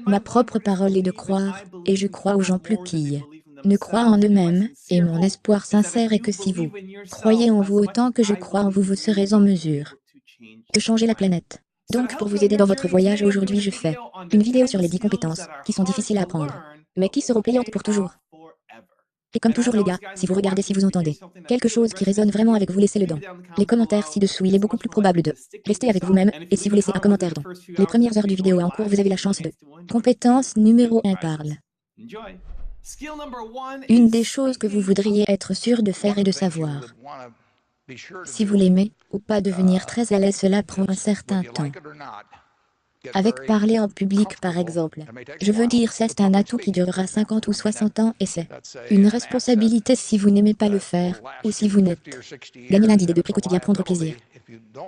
Ma propre parole est de croire, et je crois aux gens plus qu'ils ne croient en eux-mêmes, et mon espoir sincère est que si vous croyez en vous autant que je crois en vous, vous serez en mesure de changer la planète. Donc pour vous aider dans votre voyage aujourd'hui, je fais une vidéo sur les 10 compétences qui sont difficiles à apprendre, mais qui seront payantes pour toujours. Et comme toujours les gars, si vous regardez, si vous entendez quelque chose qui résonne vraiment avec vous, laissez-le dans les commentaires ci-dessous. Il est beaucoup plus probable de rester avec vous-même, et si vous laissez un commentaire dans les premières heures du vidéo en cours, vous avez la chance de. Compétence numéro 1 parle. Une des choses que vous voudriez être sûr de faire et de savoir. Si vous l'aimez ou pas devenir très à l'aise, cela prend un certain temps. Avec parler en public par exemple. Je veux dire, c'est un atout qui durera 50 ou 60 ans et c'est une responsabilité si vous n'aimez pas le faire ou si vous n'êtes gagner lundi des deux prix quotidien, prendre plaisir.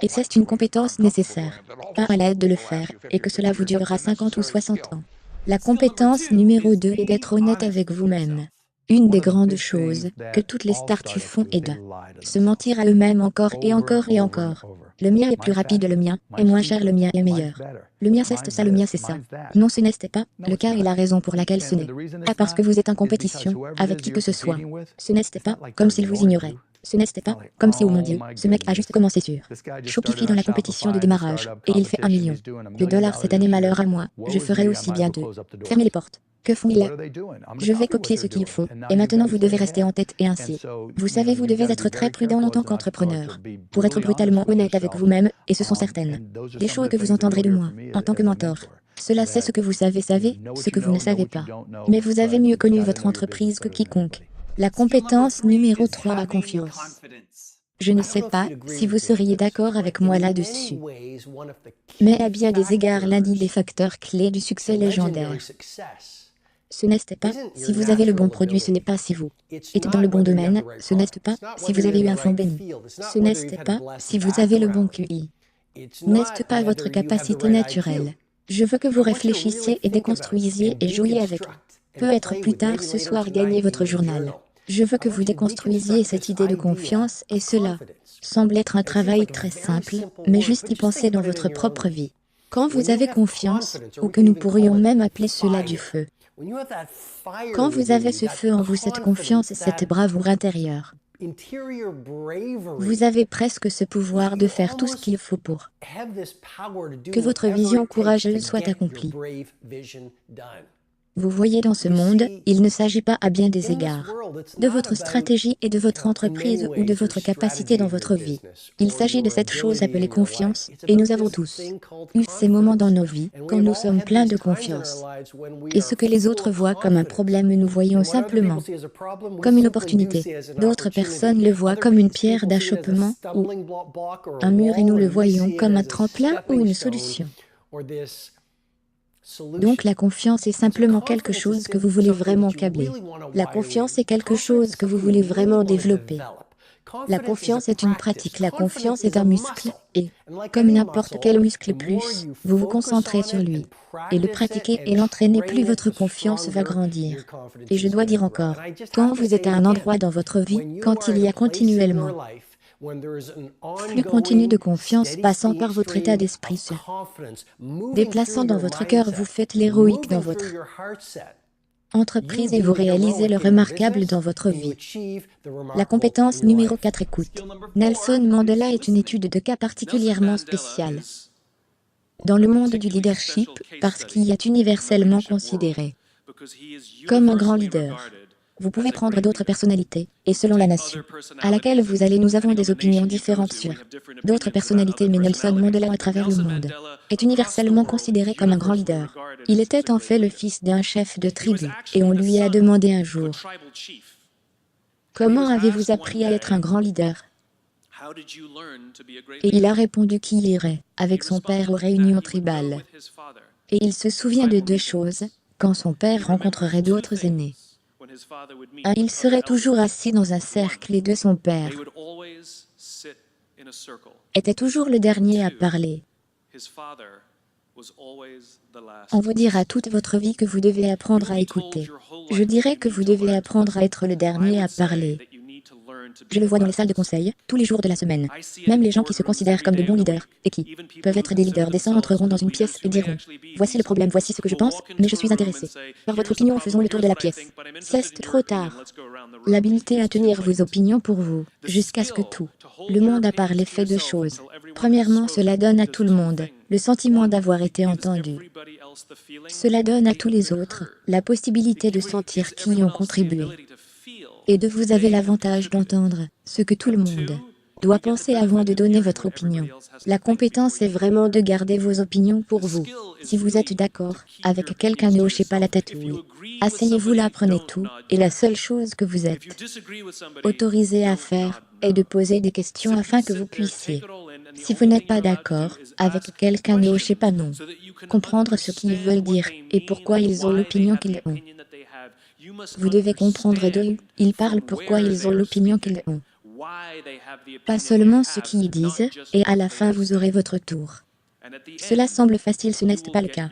Et c'est une compétence nécessaire, car à l'aide de le faire et que cela vous durera 50 ou 60 ans. La compétence numéro 2 est d'être honnête avec vous-même. Une des grandes choses que toutes les startups font est de se mentir à eux-mêmes encore et encore et encore. Le mien est plus rapide, le mien est moins cher, le mien est meilleur. Le mien c'est ça, le mien c'est ça. Non, ce n'est pas le cas et la raison pour laquelle ce n'est pas parce que vous êtes en compétition avec qui que ce soit. Ce n'est pas comme s'il vous ignorait. Ce n'est pas comme si, oh mon Dieu, ce mec a juste commencé sur Shopify dans la compétition de démarrage, et il fait $1 million cette année. Malheur à moi, je ferai aussi bien d'eux. Fermez les portes. Que font-ils? Je vais copier ce qu'ils font, et maintenant vous devez rester en tête et ainsi. Vous savez, vous devez être très prudent en tant qu'entrepreneur, pour être brutalement honnête avec vous-même, et ce sont certaines des choses que vous entendrez de moi, en tant que mentor. Cela c'est ce que vous savez, ce que vous ne savez pas. Mais vous avez mieux connu votre entreprise que quiconque. La compétence numéro 3, la confiance. Je ne sais pas si vous seriez d'accord avec moi là-dessus. Mais à bien des égards, l'un des facteurs clés du succès légendaire. Ce n'est pas si vous avez le bon produit, ce n'est pas si vous êtes dans le bon domaine, ce n'est pas si vous avez eu un fond béni, ce n'est pas si vous avez le bon QI, n'est pas votre capacité naturelle. Je veux que vous réfléchissiez et déconstruisiez et jouiez avec. Peut-être plus tard ce soir, gagnez votre journal. Je veux que vous déconstruisiez cette idée de confiance et cela semble être un travail très simple, mais juste y penser dans votre propre vie. Quand vous avez confiance, ou que nous pourrions même appeler cela du feu. Quand vous avez ce feu en vous, cette confiance et cette bravoure intérieure, vous avez presque ce pouvoir de faire tout ce qu'il faut pour que votre vision courageuse soit accomplie. Vous voyez, dans ce monde, il ne s'agit pas à bien des égards de votre stratégie et de votre entreprise ou de votre capacité dans votre vie. Il s'agit de cette chose appelée confiance, et nous avons tous eu ces moments dans nos vies quand nous sommes pleins de confiance. Et ce que les autres voient comme un problème, nous voyons simplement comme une opportunité. D'autres personnes le voient comme une pierre d'achoppement ou un mur, et nous le voyons comme un tremplin ou une solution. Donc la confiance est simplement quelque chose que vous voulez vraiment câbler. La confiance est quelque chose que vous voulez vraiment développer. La confiance est une pratique, la confiance est un muscle, et, comme n'importe quel muscle, plus vous vous concentrez sur lui, et le pratiquer et l'entraîner, plus votre confiance va grandir. Et je dois dire encore, quand vous êtes à un endroit dans votre vie, quand il y a continuellement flux continu de confiance passant par votre état d'esprit, se déplaçant dans votre cœur, vous faites l'héroïque dans votre entreprise et vous réalisez le remarquable dans votre vie. La compétence numéro 4, écoute. Nelson Mandela est une étude de cas particulièrement spéciale dans le monde du leadership parce qu'il est universellement considéré comme un grand leader. Vous pouvez prendre d'autres personnalités, et selon la nation à laquelle vous allez, nous avons des opinions différentes sur d'autres personnalités, mais Nelson Mandela, à travers le monde, est universellement considéré comme un grand leader. Il était en fait le fils d'un chef de tribu, et on lui a demandé un jour, « Comment avez-vous appris à être un grand leader ?» Et il a répondu qu'il irait avec son père aux réunions tribales. Et il se souvient de deux choses, quand son père rencontrerait d'autres aînés. Un, il serait toujours assis dans un cercle, et deux, son père était toujours le dernier à parler. On vous dira toute votre vie que vous devez apprendre à écouter. Je dirais que vous devez apprendre à être le dernier à parler. Je le vois dans les salles de conseil, tous les jours de la semaine. Même les gens qui se considèrent comme de bons leaders, et qui peuvent être des leaders décents, entreront dans une pièce et diront « Voici le problème, voici ce que je pense, mais je suis intéressé. Par votre opinion, faisons le tour de la pièce. » C'est trop tard. L'habileté à tenir vos opinions pour vous, jusqu'à ce que tout le monde a parlé fait deux choses. Premièrement, cela donne à tout le monde le sentiment d'avoir été entendu. Cela donne à tous les autres la possibilité de sentir qui y ont contribué. Et de vous avez l'avantage d'entendre ce que tout le monde doit penser avant de donner votre opinion. La compétence est vraiment de garder vos opinions pour vous. Si vous êtes d'accord avec quelqu'un, ne hochez pas la tête, oui. Asseyez-vous là, prenez tout, et la seule chose que vous êtes autorisé à faire est de poser des questions afin que vous puissiez. Si vous n'êtes pas d'accord avec quelqu'un, ne hochez pas non. Comprendre ce qu'ils veulent dire et pourquoi ils ont l'opinion qu'ils ont. Vous devez comprendre d'eux, ils parlent pourquoi ils ont l'opinion qu'ils ont. Pas seulement ce qu'ils disent, et à la fin vous aurez votre tour. Cela semble facile, ce n'est pas le cas.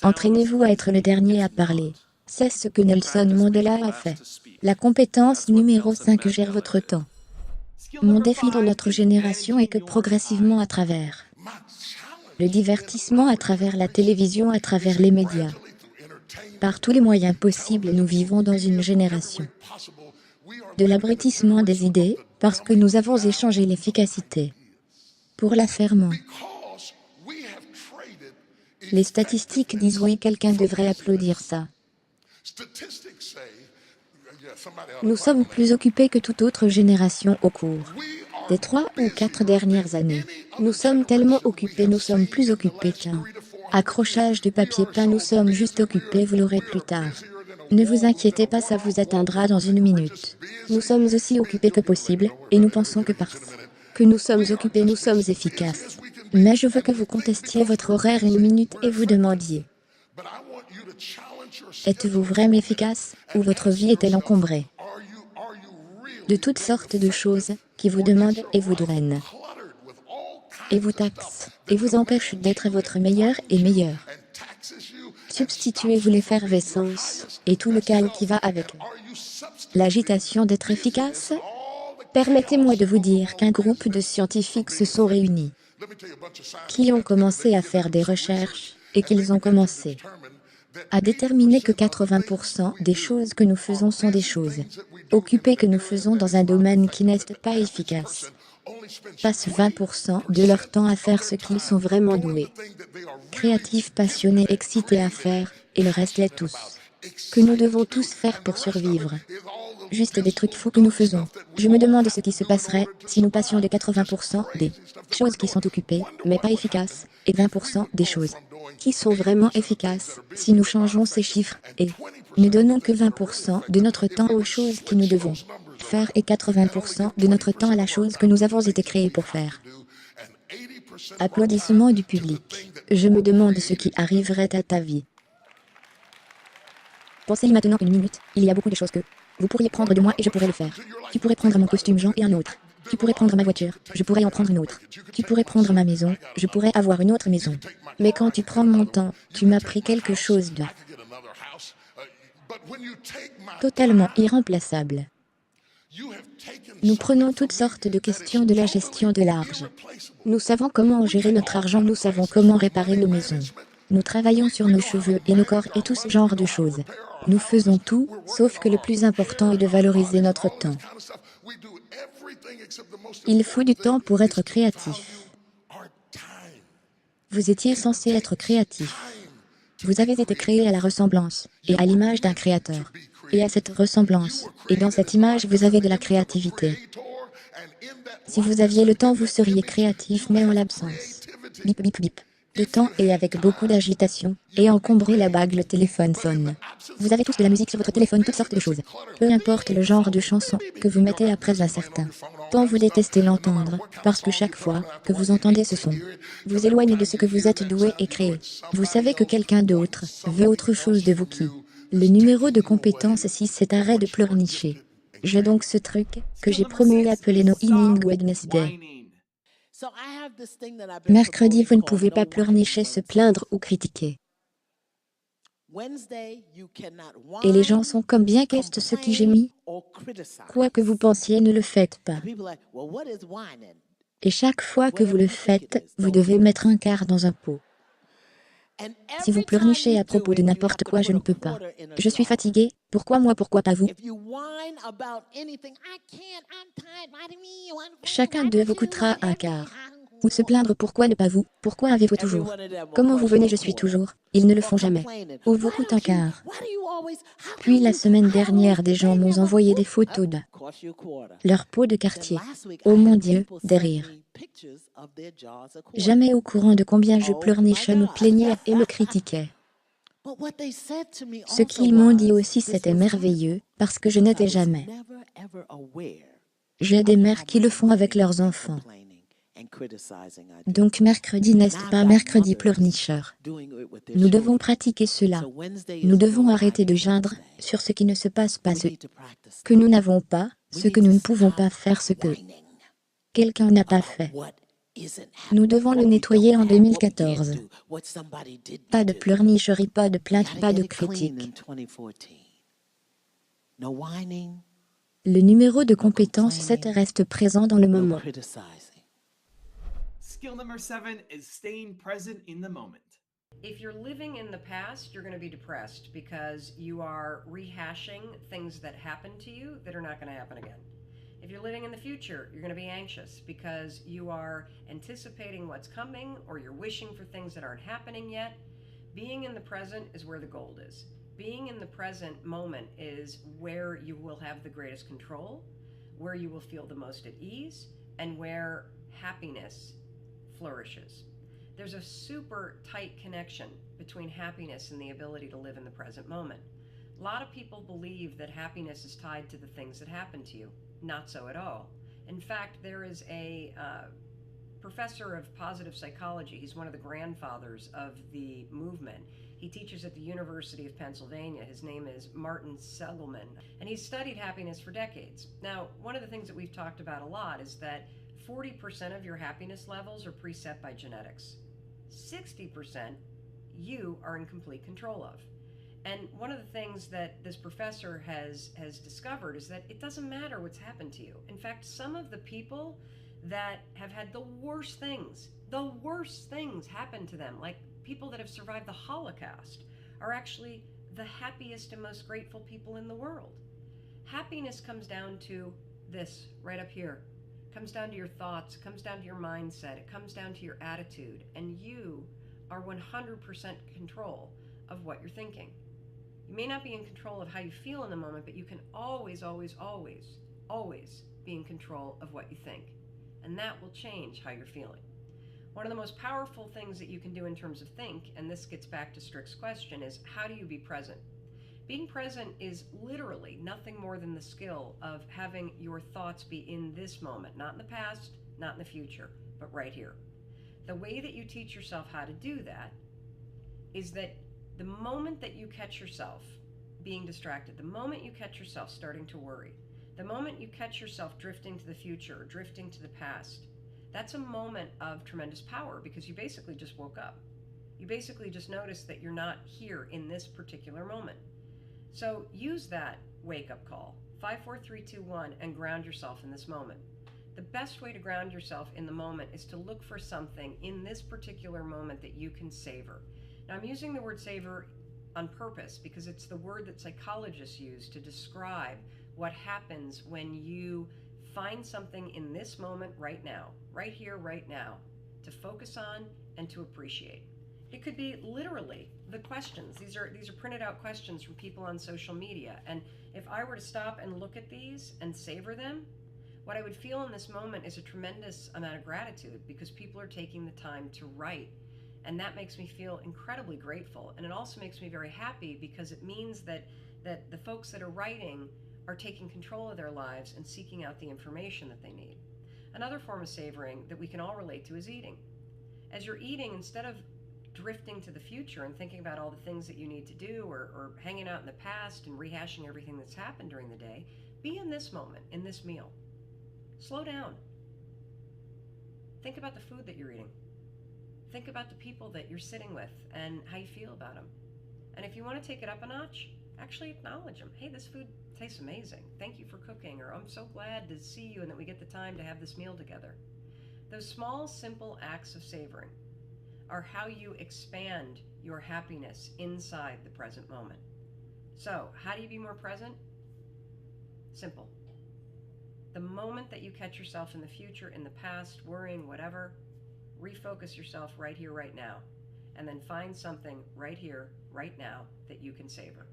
Entraînez-vous à être le dernier à parler. C'est ce que Nelson Mandela a fait. La compétence numéro 5 gère votre temps. Mon défi dans notre génération est que progressivement à travers le divertissement, à travers la télévision, à travers les médias, par tous les moyens possibles, nous vivons dans une génération de l'abrutissement des idées, parce que nous avons échangé l'efficacité pour l'affairement. Les statistiques disent oui, quelqu'un devrait applaudir ça. Nous sommes plus occupés que toute autre génération au cours des 3 ou 4 dernières années. Nous sommes tellement occupés, nous sommes plus occupés qu'un accrochage de papier peint, nous sommes juste occupés, vous l'aurez plus tard. Ne vous inquiétez pas, ça vous atteindra dans une minute. Nous sommes aussi occupés que possible, et nous pensons que parce que nous sommes occupés, nous sommes efficaces. Mais je veux que vous contestiez votre horaire une minute et vous demandiez: êtes-vous vraiment efficace, ou votre vie est-elle encombrée de toutes sortes de choses qui vous demandent et vous drainent, et vous taxent, et vous empêchent d'être votre meilleur et meilleur? Substituez-vous l'effervescence et tout le chaos qui va avec l'agitation d'être efficace? Permettez-moi de vous dire qu'un groupe de scientifiques se sont réunis, qui ont commencé à faire des recherches, et qu'ils ont commencé à déterminer que 80% des choses que nous faisons sont des choses occupées que nous faisons dans un domaine qui n'est pas efficace. Passent 20% de leur temps à faire ce qu'ils sont vraiment doués, créatifs, passionnés, excités à faire, et le reste est tous que nous devons tous faire pour survivre. Juste des trucs fous que nous faisons. Je me demande ce qui se passerait si nous passions de 80% des choses qui sont occupées, mais pas efficaces, et 20% des choses qui sont vraiment efficaces, si nous changeons ces chiffres, et ne donnons que 20% de notre temps aux choses que nous devons faire et 80% de notre temps à la chose que nous avons été créés pour faire. Applaudissements du public. Je me demande ce qui arriverait à ta vie. Pensez-y maintenant une minute, il y a beaucoup de choses que vous pourriez prendre de moi et je pourrais le faire. Tu pourrais prendre mon costume Jean et un autre. Tu pourrais prendre ma voiture, je pourrais en prendre une autre. Tu pourrais prendre ma maison, je pourrais avoir une autre maison. Mais quand tu prends mon temps, tu m'as pris quelque chose de totalement irremplaçable. Nous prenons toutes sortes de questions de la gestion de l'argent. Nous savons comment gérer notre argent, nous savons comment réparer nos maisons. Nous travaillons sur nos cheveux et nos corps et tout ce genre de choses. Nous faisons tout, sauf que le plus important est de valoriser notre temps. Il faut du temps pour être créatif. Vous étiez censé être créatif. Vous avez été créé à la ressemblance et à l'image d'un créateur. Et à cette ressemblance, et dans cette image, vous avez de la créativité. Si vous aviez le temps, vous seriez créatif, mais en l'absence. Bip bip bip. De temps et avec beaucoup d'agitation, et encombré la bague, le téléphone sonne. Vous avez tous de la musique sur votre téléphone, toutes sortes de choses. Peu importe le genre de chanson que vous mettez après un certain temps, vous détestez l'entendre, parce que chaque fois que vous entendez ce son, vous éloigne de ce que vous êtes doué et créé. Vous savez que quelqu'un d'autre veut autre chose de vous qui. Le numéro de compétence 6, c'est arrêt de pleurnicher. J'ai donc ce truc que j'ai promu appelé No Inning Wednesday. Mercredi, vous ne pouvez pas pleurnicher, se plaindre ou critiquer. Et les gens sont comme bien qu'est-ce ce qui gémit. Quoi que vous pensiez, ne le faites pas. Et chaque fois que vous le faites, vous devez mettre un quart dans un pot. Si vous pleurnichez à propos de n'importe quoi, je ne peux pas. Je suis fatigué, pourquoi moi, pourquoi pas vous? Chacun d'eux vous coûtera un quart. Ou se plaindre pourquoi ne pas vous, pourquoi avez-vous toujours? Comment vous venez, je suis toujours? Ils ne le font jamais. Ou vous coûte un quart. Puis la semaine dernière, des gens m'ont envoyé des photos de leur pot de quartier. Oh mon Dieu, des rires. Jamais au courant de combien je pleurnichais, me plaignais et me critiquais. Ce qu'ils m'ont dit aussi, c'était merveilleux, parce que je n'étais jamais. J'ai des mères qui le font avec leurs enfants. Donc mercredi n'est pas mercredi pleurnicheur. Nous devons pratiquer cela. Nous devons arrêter de geindre sur ce qui ne se passe pas, ce que nous n'avons pas, ce que nous ne pouvons pas faire, ce que quelqu'un n'a pas fait. Nous devons le nettoyer en 2014. Pas de pleurnicherie, pas de plainte, pas de critique. Le numéro de compétence 7 reste présent dans le moment. Skill number 7 is staying present in the moment. If you're living in the past, you're going to be depressed because you are rehashing things that happened to you that are not going to happen again. If you're living in the future, you're going to be anxious because you are anticipating what's coming or you're wishing for things that aren't happening yet. Being in the present is where the gold is. Being in the present moment is where you will have the greatest control, where you will feel the most at ease, and where happiness flourishes. There's a super tight connection between happiness and the ability to live in the present moment. A lot of people believe that happiness is tied to the things that happen to you. Not so at all. In fact, there is a professor of positive psychology. He's one of the grandfathers of the movement. He teaches at the University of Pennsylvania. His name is Martin Seligman, and he's studied happiness for decades. Now, one of the things that we've talked about a lot is that 40% of your happiness levels are preset by genetics. 60% you are in complete control of. And one of the things that this professor has discovered is that it doesn't matter what's happened to you. In fact, some of the people that have had the worst things happen to them, like people that have survived the Holocaust, are actually the happiest and most grateful people in the world. Happiness comes down to this right up here. It comes down to your thoughts, it comes down to your mindset, it comes down to your attitude, and you are 100% control of what you're thinking. You may not be in control of how you feel in the moment, but you can always, always, always, always be in control of what you think. And that will change how you're feeling. One of the most powerful things that you can do in terms of think, and this gets back to Strick's question, is how do you be present? Being present is literally nothing more than the skill of having your thoughts be in this moment, not in the past, not in the future, but right here. The way that you teach yourself how to do that is that the moment that you catch yourself being distracted, the moment you catch yourself starting to worry, the moment you catch yourself drifting to the future or drifting to the past, that's a moment of tremendous power because you basically just woke up. You basically just noticed that you're not here in this particular moment. So use that wake-up call, 5, 4, 3, 2, 1, and ground yourself in this moment. The best way to ground yourself in the moment is to look for something in this particular moment that you can savor. Now, I'm using the word savor on purpose because it's the word that psychologists use to describe what happens when you find something in this moment right now, right here, right now, to focus on and to appreciate. It could be literally the questions. These are printed out questions from people on social media. And if I were to stop and look at these and savor them, what I would feel in this moment is a tremendous amount of gratitude because people are taking the time to write. And that makes me feel incredibly grateful. And it also makes me very happy because it means that the folks that are writing are taking control of their lives and seeking out the information that they need. Another form of savoring that we can all relate to is eating. As you're eating, instead of drifting to the future and thinking about all the things that you need to do or hanging out in the past and rehashing everything that's happened during the day, be in this moment, in this meal. Slow down. Think about the food that you're eating. Think about the people that you're sitting with and how you feel about them. And if you want to take it up a notch, actually acknowledge them. Hey, this food tastes amazing. Thank you for cooking. Or I'm so glad to see you and that we get the time to have this meal together. Those small, simple acts of savoring are how you expand your happiness inside the present moment. So, how do you be more present? Simple. The moment that you catch yourself in the future, in the past, worrying, whatever, refocus yourself right here, right now. And then find something right here, right now, that you can savor.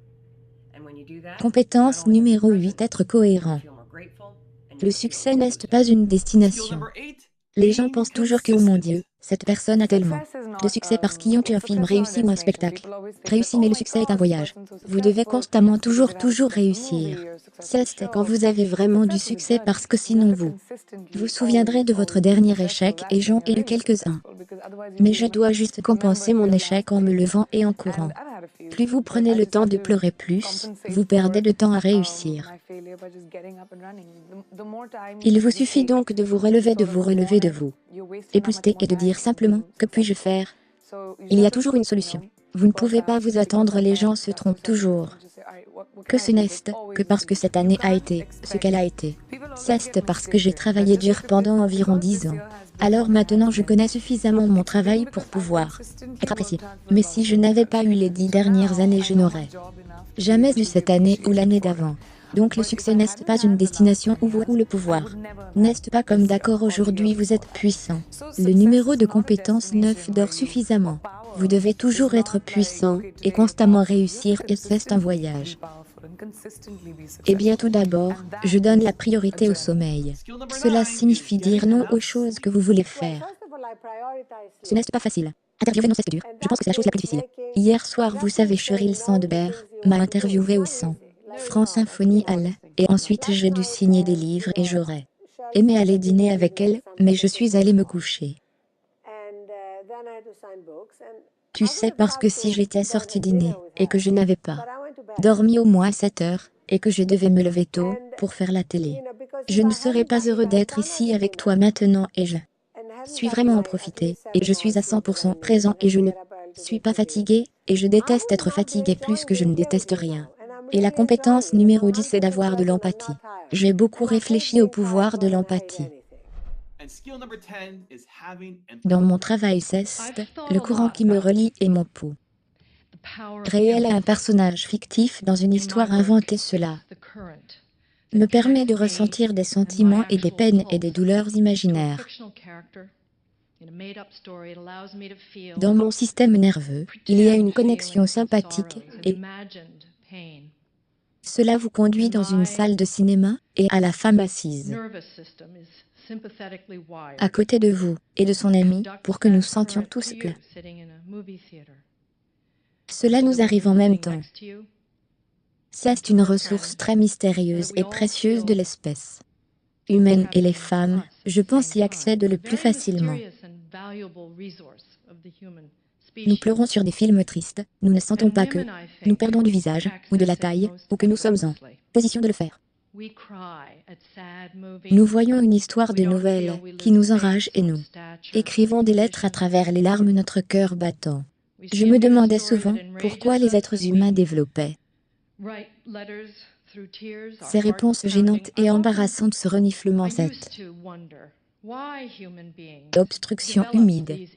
And when you do that, Compétence numéro 8, être cohérent. Le succès n'est pas une Skill destination. number 8. Les gens pensent toujours que, oh mon Dieu, cette personne a tellement de succès parce qu'ils ont eu un film réussi ou un spectacle réussi, mais le succès est un voyage. Vous devez constamment toujours réussir. C'est quand vous avez vraiment du succès parce que sinon vous vous souviendrez de votre dernier échec et j'en ai eu quelques-uns. Mais je dois juste compenser mon échec en me levant et en courant. Plus vous prenez le temps de pleurer plus, vous perdez de temps à réussir. Il vous suffit donc de vous relever de vous, épousseter et de dire simplement « Que puis-je faire ?» Il y a toujours une solution. Vous ne pouvez pas vous attendre, les gens se trompent toujours. Que ce n'est que parce que cette année a été ce qu'elle a été. C'est parce que j'ai travaillé dur pendant environ 10 ans. Alors maintenant je connais suffisamment mon travail pour pouvoir être apprécié. Mais si je n'avais pas eu les 10 dernières années, je n'aurais jamais eu cette année ou l'année d'avant. Donc le succès n'est pas une destination ou le pouvoir. N'est pas comme d'accord aujourd'hui vous êtes puissant. Le numéro de compétence 9 dort suffisamment. Vous devez toujours être puissant et constamment réussir et c'est un voyage. Eh bien tout d'abord, je donne la priorité au sommeil. Cela signifie dire non aux choses que vous voulez faire. Ce n'est pas facile. Interviewer non, c'est dur. Je pense que c'est la chose la plus difficile. Hier soir, vous savez, Sheryl Sandberg m'a interviewé au son France Symphonie Hall, et ensuite j'ai dû signer des livres et j'aurais aimé aller dîner avec elle, mais je suis allée me coucher. Tu sais, parce que si j'étais sortie dîner, et que je n'avais pas dormi au moins 7 heures, et que je devais me lever tôt pour faire la télé, je ne serais pas heureux d'être ici avec toi maintenant et je suis vraiment en profiter, et je suis à 100% présent et je ne suis pas fatigué, et je déteste être fatigué plus que je ne déteste rien. Et la compétence numéro 10 est d'avoir de l'empathie. J'ai beaucoup réfléchi au pouvoir de l'empathie. Dans mon travail, c'est le courant qui me relie et mon pouls réel est un personnage fictif dans une histoire inventée. Cela me permet de ressentir des sentiments et des peines et des douleurs imaginaires. Dans mon système nerveux, il y a une connexion sympathique et cela vous conduit dans une salle de cinéma et à la femme assise à côté de vous et de son ami pour que nous sentions tous que cela nous arrive en même temps. C'est une ressource très mystérieuse et précieuse de l'espèce humaine et les femmes, je pense, y accèdent le plus facilement. Nous pleurons sur des films tristes, nous ne sentons pas que nous perdons du visage, ou de la taille, ou que nous sommes en position de le faire. Nous voyons une histoire de nouvelles qui nous enrage et nous écrivons des lettres à travers les larmes, notre cœur battant. Je me demandais souvent pourquoi les êtres humains développaient ces réponses gênantes et embarrassantes, ce reniflement, cette obstruction humide.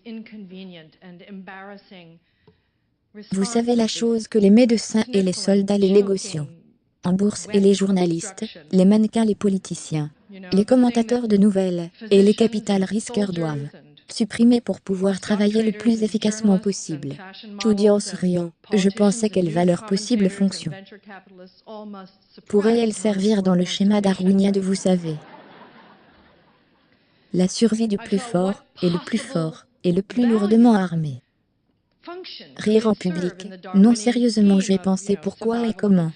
Vous savez, la chose que les médecins et les soldats, les négociants en bourse et les journalistes, les mannequins, les politiciens, les commentateurs de nouvelles et les capital risqueurs doivent supprimer pour pouvoir travailler le plus efficacement possible. Je dis en souriant, je pensais quelle valeur possible fonction pourrait-elle servir dans le schéma darwinien de, vous savez, la survie du plus fort et le plus fort et le plus lourdement armé. Rire en public. Non, sérieusement, j'ai pensé pourquoi et comment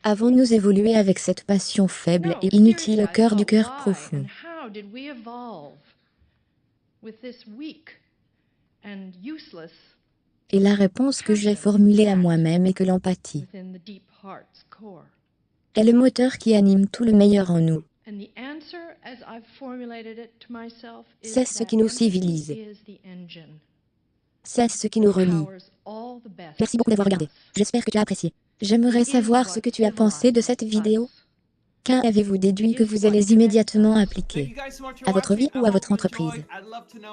avons-nous évolué avec cette passion faible et inutile au cœur du cœur profond. Et la réponse que j'ai formulée à moi-même est que l'empathie est le moteur qui anime tout le meilleur en nous. C'est ce qui nous civilise. C'est ce qui nous relie. Merci beaucoup d'avoir regardé. J'espère que tu as apprécié. J'aimerais savoir ce que tu as pensé de cette vidéo. Qu'avez-vous déduit que vous allez immédiatement appliquer à votre vie ou à votre entreprise?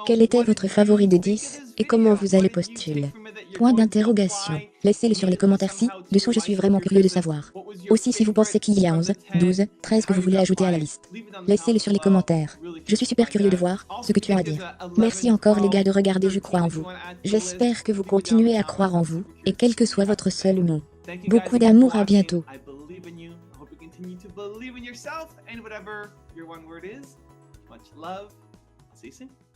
Quel était votre favori des 10 et comment vous allez postuler? Point d'interrogation. Laissez-le sur les commentaires ci-dessous, je suis vraiment curieux de savoir. Aussi, si vous pensez qu'il y a 11, 12, 13 que vous voulez ajouter à la liste. Laissez-le sur les commentaires. Je suis super curieux de voir ce que tu as à dire. Merci encore les gars de regarder, je crois en vous. J'espère que vous continuez à croire en vous, et quel que soit votre seul mot. Beaucoup d'amour, à bientôt. Continue to believe in yourself and whatever your one word is. Much love. See you soon.